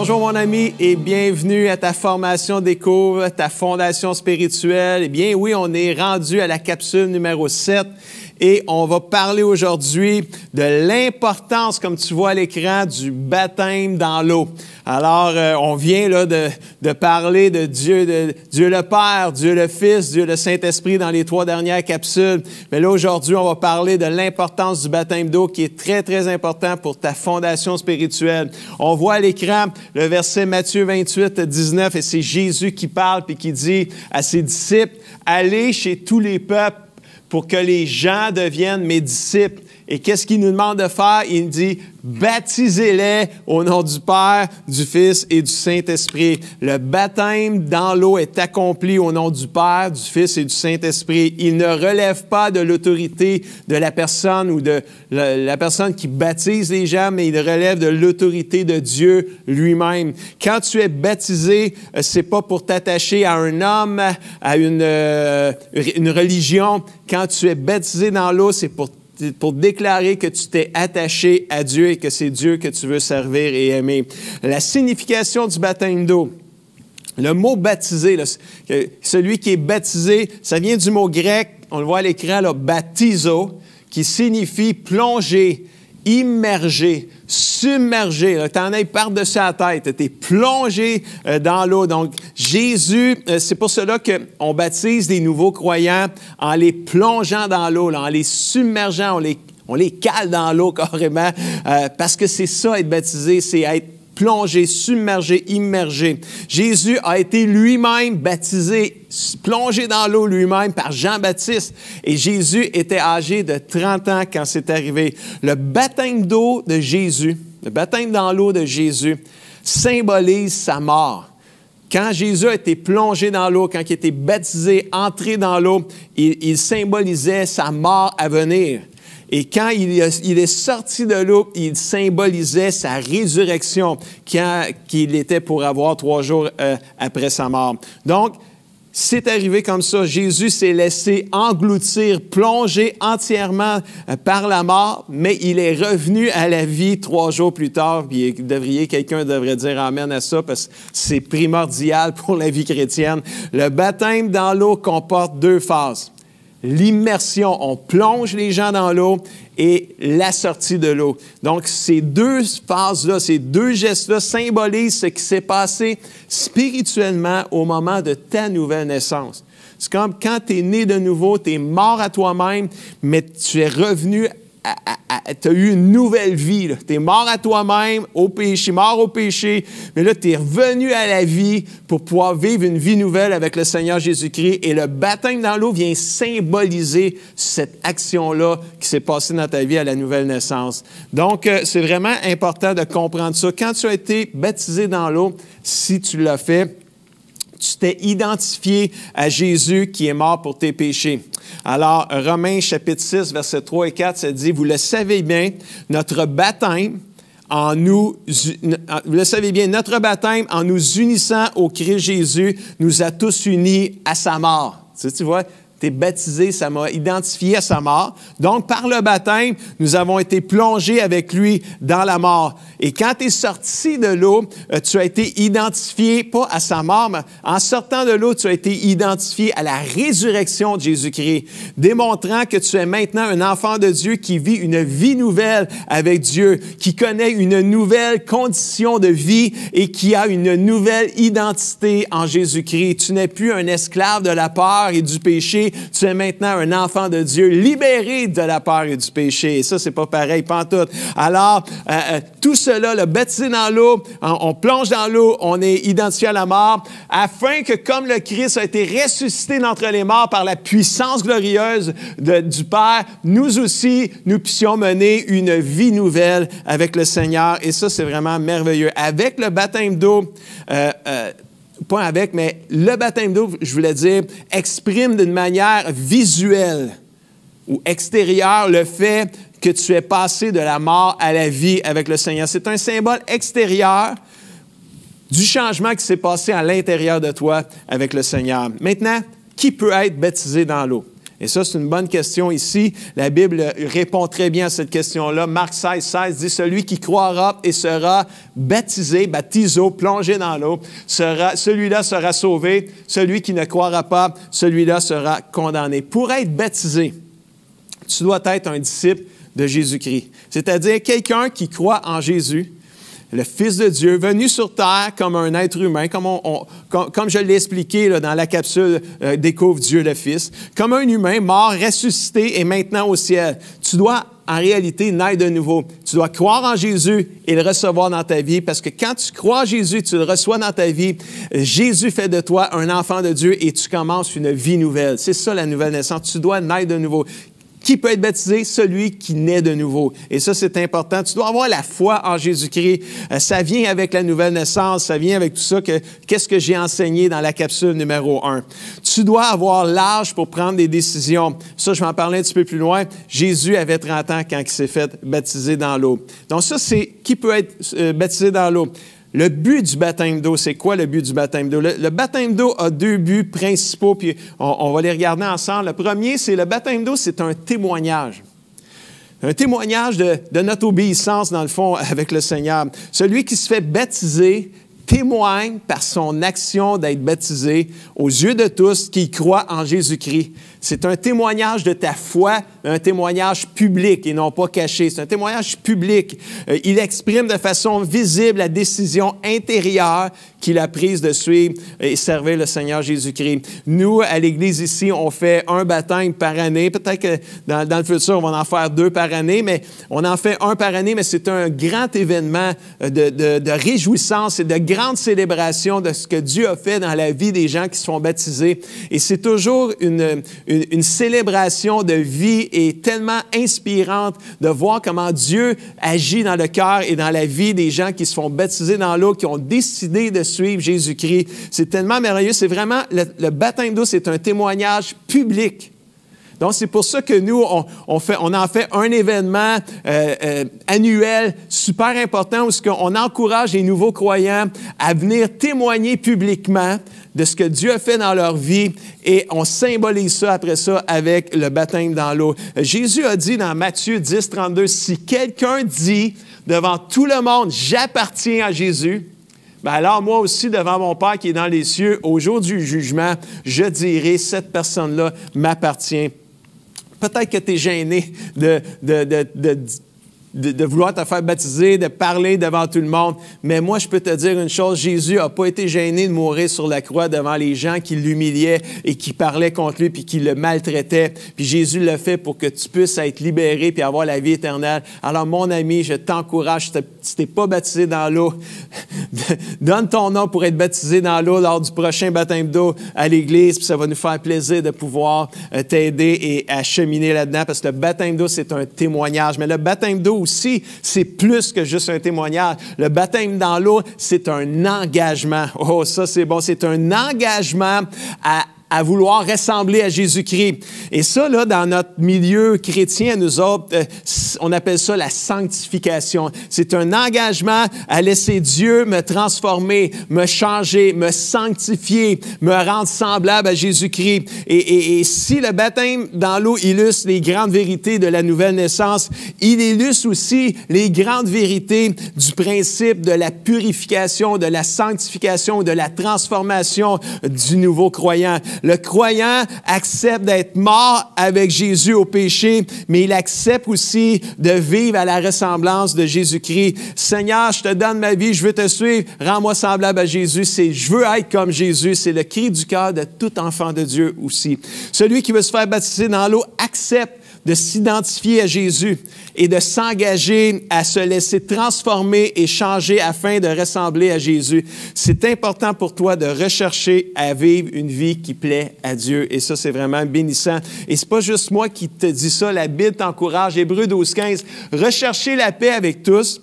Bonjour mon ami et bienvenue à ta formation Découvre, ta fondation spirituelle. Eh bien oui, on est rendu à la capsule numéro 7 et on va parler aujourd'hui de l'importance, comme tu vois à l'écran, du baptême dans l'eau. Alors, on vient là de parler de Dieu le Père, Dieu le Fils, Dieu le Saint-Esprit dans les 3 dernières capsules. Mais là, aujourd'hui, on va parler de l'importance du baptême d'eau qui est très, très important pour ta fondation spirituelle. On voit à l'écran le verset Matthieu 28, 19, et c'est Jésus qui parle puis qui dit à ses disciples, « Allez chez tous les peuples pour que les gens deviennent mes disciples. » Et qu'est-ce qu'il nous demande de faire? Il dit, baptisez-les au nom du Père, du Fils et du Saint-Esprit. Le baptême dans l'eau est accompli au nom du Père, du Fils et du Saint-Esprit. Il ne relève pas de l'autorité de la personne ou de la personne qui baptise les gens, mais il relève de l'autorité de Dieu lui-même. Quand tu es baptisé, c'est pas pour t'attacher à un homme, à une religion. Quand tu es baptisé dans l'eau, c'est pour déclarer que tu t'es attaché à Dieu et que c'est Dieu que tu veux servir et aimer. La signification du baptême d'eau. Le mot baptisé, là, celui qui est baptisé, ça vient du mot grec, on le voit à l'écran, là, baptizo, qui signifie plonger, immerger, submerger. Tu en es par-dessus la tête. Tu es plongé dans l'eau. Donc, Jésus, c'est pour cela qu'on baptise des nouveaux croyants en les plongeant dans l'eau, en les submergeant, on les cale dans l'eau carrément, parce que c'est ça, être baptisé, c'est être plongé, submergé, immergé. Jésus a été lui-même baptisé, plongé dans l'eau lui-même par Jean-Baptiste. Et Jésus était âgé de 30 ans quand c'est arrivé. Le baptême d'eau de Jésus, le baptême dans l'eau de Jésus, symbolise sa mort. Quand Jésus a été plongé dans l'eau, quand il a été baptisé, entré dans l'eau, il symbolisait sa mort à venir. Et quand il est sorti de l'eau, il symbolisait sa résurrection qu'il était pour avoir 3 jours après sa mort. Donc, c'est arrivé comme ça. Jésus s'est laissé engloutir, plonger entièrement par la mort, mais il est revenu à la vie 3 jours plus tard. Puis quelqu'un devrait dire amen à ça parce que c'est primordial pour la vie chrétienne. Le baptême dans l'eau comporte 2 phases. L'immersion, on plonge les gens dans l'eau et la sortie de l'eau. Donc, ces 2 phases-là, ces 2 gestes-là symbolisent ce qui s'est passé spirituellement au moment de ta nouvelle naissance. C'est comme quand tu es né de nouveau, tu es mort à toi-même, mais tu es revenu tu as eu une nouvelle vie. Tu es mort à toi-même, au péché, mort au péché, mais là, tu es revenu à la vie pour pouvoir vivre une vie nouvelle avec le Seigneur Jésus-Christ. Et le baptême dans l'eau vient symboliser cette action-là qui s'est passée dans ta vie à la nouvelle naissance. Donc, c'est vraiment important de comprendre ça. Quand tu as été baptisé dans l'eau, si tu l'as fait, tu t'es identifié à Jésus qui est mort pour tes péchés. Alors, Romains chapitre 6, versets 3 et 4, ça dit, « Vous le savez bien, notre baptême en nous unissant au Christ Jésus nous a tous unis à sa mort. » Tu vois, tu es baptisé, ça m'a identifié à sa mort. Donc, par le baptême, nous avons été plongés avec lui dans la mort. Et quand tu es sorti de l'eau, tu as été identifié, pas à sa mort, mais en sortant de l'eau, tu as été identifié à la résurrection de Jésus-Christ, démontrant que tu es maintenant un enfant de Dieu qui vit une vie nouvelle avec Dieu, qui connaît une nouvelle condition de vie et qui a une nouvelle identité en Jésus-Christ. Tu n'es plus un esclave de la peur et du péché, tu es maintenant un enfant de Dieu, libéré de la peur et du péché. Et ça, c'est pas pareil, pantoute. Alors, tout cela, le baptisé dans l'eau, on plonge dans l'eau, on est identifié à la mort, afin que, comme le Christ a été ressuscité d'entre les morts par la puissance glorieuse du Père, nous aussi, nous puissions mener une vie nouvelle avec le Seigneur. Et ça, c'est vraiment merveilleux. Avec le baptême d'eau, pas avec, mais le baptême d'eau, je voulais dire, exprime d'une manière visuelle ou extérieure le fait que tu es passé de la mort à la vie avec le Seigneur. C'est un symbole extérieur du changement qui s'est passé à l'intérieur de toi avec le Seigneur. Maintenant, qui peut être baptisé dans l'eau? Et ça, c'est une bonne question ici. La Bible répond très bien à cette question-là. Marc 16, 16 dit « Celui qui croira et sera baptisé, baptizo, plongé dans l'eau, celui-là sera sauvé. Celui qui ne croira pas, celui-là sera condamné. » Pour être baptisé, tu dois être un disciple de Jésus-Christ, c'est-à-dire quelqu'un qui croit en Jésus, le Fils de Dieu, venu sur terre comme un être humain, comme je l'ai expliqué là, dans la capsule Découvre Dieu le Fils, comme un humain mort, ressuscité et maintenant au ciel. Tu dois en réalité naître de nouveau. Tu dois croire en Jésus et le recevoir dans ta vie, parce que quand tu crois en Jésus, tu le reçois dans ta vie, Jésus fait de toi un enfant de Dieu et tu commences une vie nouvelle. C'est ça la nouvelle naissance. Tu dois naître de nouveau. Qui peut être baptisé? Celui qui naît de nouveau. Et ça, c'est important. Tu dois avoir la foi en Jésus-Christ. Ça vient avec la nouvelle naissance. Ça vient avec tout ça. Qu'est-ce que j'ai enseigné dans la capsule numéro 1? Tu dois avoir l'âge pour prendre des décisions. Ça, je vais en parler un petit peu plus loin. Jésus avait 30 ans quand il s'est fait baptiser dans l'eau. Donc ça, c'est qui peut être baptisé dans l'eau. Le but du baptême d'eau, c'est quoi le but du baptême d'eau? Le baptême d'eau a deux buts principaux, puis on va les regarder ensemble. Le premier, c'est le baptême d'eau, c'est un témoignage. Un témoignage de notre obéissance, dans le fond, avec le Seigneur. Celui qui se fait baptiser témoigne par son action d'être baptisé aux yeux de tous qui croient en Jésus-Christ. C'est un témoignage de ta foi, un témoignage public et non pas caché. C'est un témoignage public. Il exprime de façon visible la décision intérieure qu'il a prise de suivre et servir le Seigneur Jésus-Christ. Nous, à l'Église ici, on fait un baptême par année. Peut-être que dans le futur, on va en faire 2 par année, mais on en fait 1 par année, mais c'est un grand événement de réjouissance et de grande célébration de ce que Dieu a fait dans la vie des gens qui se font baptiser. Et c'est toujours une célébration de vie et tellement inspirante de voir comment Dieu agit dans le cœur et dans la vie des gens qui se font baptiser dans l'eau, qui ont décidé de suivre Jésus-Christ. C'est tellement merveilleux. C'est vraiment, le baptême d'eau, c'est un témoignage public. Donc, c'est pour ça que nous, on en fait un événement annuel super important où on encourage les nouveaux croyants à venir témoigner publiquement de ce que Dieu a fait dans leur vie et on symbolise ça après ça avec le baptême dans l'eau. Jésus a dit dans Matthieu 10, 32, « Si quelqu'un dit devant tout le monde, j'appartiens à Jésus, bien alors moi aussi, devant mon Père qui est dans les cieux, au jour du jugement, je dirai, cette personne-là m'appartient. » Peut-être que tu es gêné de vouloir te faire baptiser, de parler devant tout le monde. Mais moi, je peux te dire une chose, Jésus n'a pas été gêné de mourir sur la croix devant les gens qui l'humiliaient et qui parlaient contre lui puis qui le maltraitaient. Puis Jésus l'a fait pour que tu puisses être libéré puis avoir la vie éternelle. Alors, mon ami, je t'encourage, si tu t'es pas baptisé dans l'eau, donne ton nom pour être baptisé dans l'eau lors du prochain baptême d'eau à l'Église, puis ça va nous faire plaisir de pouvoir t'aider et à cheminer là-dedans, parce que le baptême d'eau, c'est un témoignage. Mais le baptême d'eau aussi, c'est plus que juste un témoignage. Le baptême dans l'eau, c'est un engagement. Oh, ça, c'est bon. C'est un engagement à vouloir ressembler à Jésus-Christ. Et ça, là, dans notre milieu chrétien, nous autres, on appelle ça la sanctification. C'est un engagement à laisser Dieu me transformer, me changer, me sanctifier, me rendre semblable à Jésus-Christ. Et si le baptême dans l'eau illustre les grandes vérités de la nouvelle naissance, il illustre aussi les grandes vérités du principe de la purification, de la sanctification, de la transformation du nouveau croyant. Le croyant accepte d'être mort avec Jésus au péché, mais il accepte aussi de vivre à la ressemblance de Jésus-Christ. Seigneur, je te donne ma vie, je veux te suivre, rends-moi semblable à Jésus. Je veux être comme Jésus. C'est le cri du cœur de tout enfant de Dieu aussi. Celui qui veut se faire baptiser dans l'eau accepte de s'identifier à Jésus et de s'engager à se laisser transformer et changer afin de ressembler à Jésus. C'est important pour toi de rechercher à vivre une vie qui plaît à Dieu. Et ça, c'est vraiment bénissant. Et c'est pas juste moi qui te dis ça. La Bible t'encourage. Hébreux 12, 15. Recherchez la paix avec tous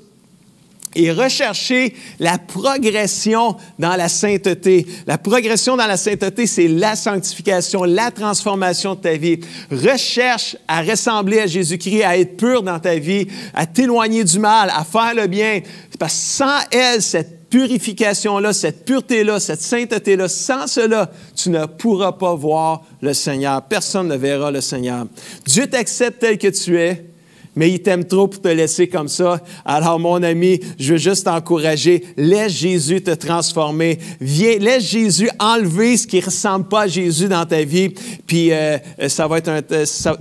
et rechercher la progression dans la sainteté. La progression dans la sainteté, c'est la sanctification, la transformation de ta vie. Recherche à ressembler à Jésus-Christ, à être pur dans ta vie, à t'éloigner du mal, à faire le bien. Parce que sans elle, cette purification-là, cette pureté-là, cette sainteté-là. Sans cela, tu ne pourras pas voir le Seigneur. Personne ne verra le Seigneur. Dieu t'accepte tel que tu es, mais il t'aime trop pour te laisser comme ça. Alors, mon ami, je veux juste t'encourager. Laisse Jésus te transformer. Viens, laisse Jésus enlever ce qui ne ressemble pas à Jésus dans ta vie. Puis, ça va être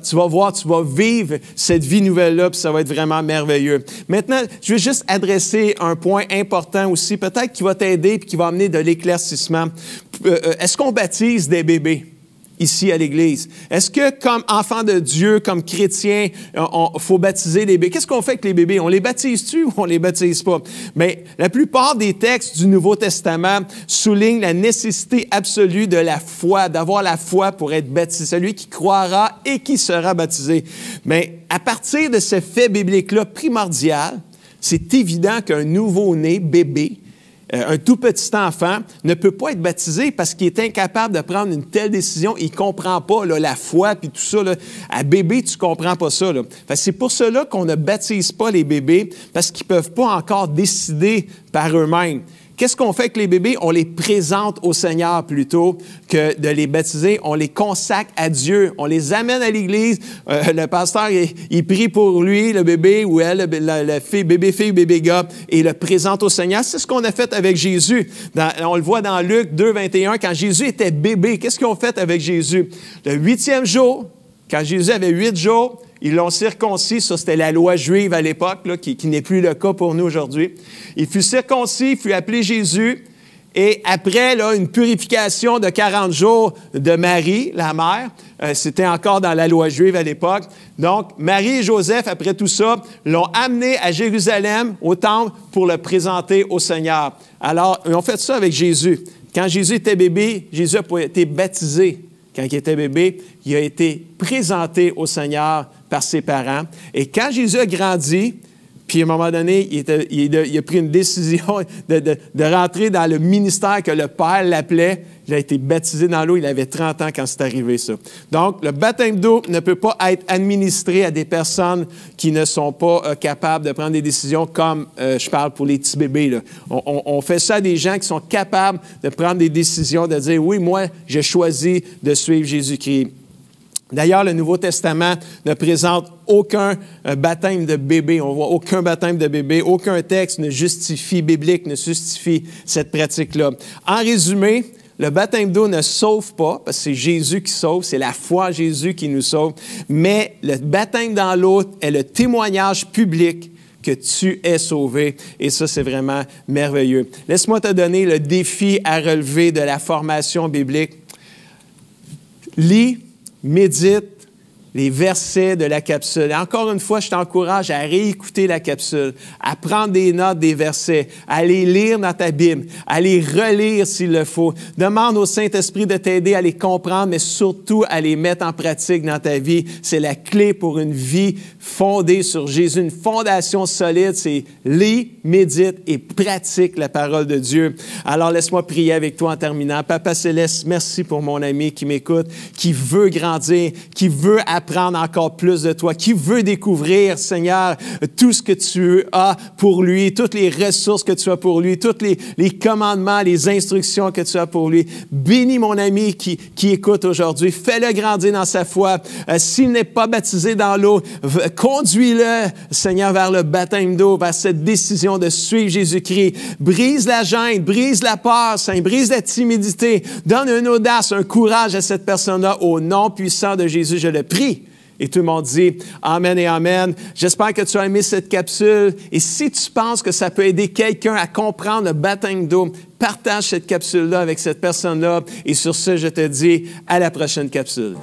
tu vas voir, tu vas vivre cette vie nouvelle-là, puis ça va être vraiment merveilleux. Maintenant, je veux juste adresser un point important aussi, peut-être qui va t'aider puis qui va amener de l'éclaircissement. Est-ce qu'on baptise des bébés ici à l'Église? Est-ce que, comme enfants de Dieu, comme chrétiens, il faut baptiser les bébés? Qu'est-ce qu'on fait avec les bébés? On les baptise-tu ou on les baptise pas? Mais la plupart des textes du Nouveau Testament soulignent la nécessité absolue de la foi, d'avoir la foi pour être baptisé. Celui qui croira et qui sera baptisé. Mais à partir de ce fait biblique-là primordial, c'est évident qu'un nouveau-né, bébé, un tout petit enfant ne peut pas être baptisé parce qu'il est incapable de prendre une telle décision. Il ne comprend pas là, la foi puis tout ça. Là. À bébé, tu ne comprends pas ça. Là. C'est pour cela qu'on ne baptise pas les bébés parce qu'ils ne peuvent pas encore décider par eux-mêmes. Qu'est-ce qu'on fait avec les bébés? On les présente au Seigneur plutôt que de les baptiser. On les consacre à Dieu. On les amène à l'Église. Le pasteur, il prie pour lui, le bébé ou elle, le fille, bébé-fille, bébé-gars, et le présente au Seigneur. C'est ce qu'on a fait avec Jésus. On le voit dans Luc 2, 21, quand Jésus était bébé. Qu'est-ce qu'ils ont fait avec Jésus? Le 8e jour, quand Jésus avait 8 jours, ils l'ont circoncis. Ça, c'était la loi juive à l'époque, là, qui n'est plus le cas pour nous aujourd'hui. Il fut circoncis, il fut appelé Jésus. Et après là, une purification de 40 jours de Marie, la mère, c'était encore dans la loi juive à l'époque. Donc, Marie et Joseph, après tout ça, l'ont amené à Jérusalem, au temple, pour le présenter au Seigneur. Alors, ils ont fait ça avec Jésus. Quand Jésus était bébé, Jésus a été baptisé. Quand il était bébé, il a été présenté au Seigneur par ses parents. Et quand Jésus a grandi, puis à un moment donné, il a pris une décision de rentrer dans le ministère que le Père l'appelait. Il a été baptisé dans l'eau. Il avait 30 ans quand c'est arrivé, ça. Donc, le baptême d'eau ne peut pas être administré à des personnes qui ne sont pas capables de prendre des décisions comme je parle pour les petits bébés. Là. On fait ça à des gens qui sont capables de prendre des décisions, de dire, oui, moi, j'ai choisi de suivre Jésus-Christ. D'ailleurs, le Nouveau Testament ne présente aucun baptême de bébé. On voit aucun baptême de bébé. Aucun texte biblique ne justifie cette pratique-là. En résumé, le baptême d'eau ne sauve pas, parce que c'est Jésus qui sauve, c'est la foi en Jésus qui nous sauve, mais le baptême dans l'eau est le témoignage public que tu es sauvé. Et ça, c'est vraiment merveilleux. Laisse-moi te donner le défi à relever de la formation biblique. Lis, médite les versets de la capsule. Et encore une fois, je t'encourage à réécouter la capsule, à prendre des notes des versets, à les lire dans ta Bible, à les relire s'il le faut. Demande au Saint-Esprit de t'aider à les comprendre, mais surtout à les mettre en pratique dans ta vie. C'est la clé pour une vie fondée sur Jésus, une fondation solide. C'est lis, médite et pratique la parole de Dieu. Alors, laisse-moi prier avec toi en terminant. Papa Céleste, merci pour mon ami qui m'écoute, qui veut grandir, qui veut apprendre encore plus de toi, qui veut découvrir, Seigneur, tout ce que tu as pour lui, toutes les ressources que tu as pour lui, tous les commandements, les instructions que tu as pour lui. Bénis mon ami qui écoute aujourd'hui. Fais-le grandir dans sa foi. S'il n'est pas baptisé dans l'eau, conduis-le, Seigneur, vers le baptême d'eau, vers cette décision de suivre Jésus-Christ. Brise la gêne, brise la peur, Seigneur, brise la timidité. Donne une audace, un courage à cette personne-là. Au nom puissant de Jésus, je le prie. Et tout le monde dit Amen et Amen. J'espère que tu as aimé cette capsule. Et si tu penses que ça peut aider quelqu'un à comprendre le baptême d'eau, partage cette capsule-là avec cette personne-là. Et sur ce, je te dis à la prochaine capsule.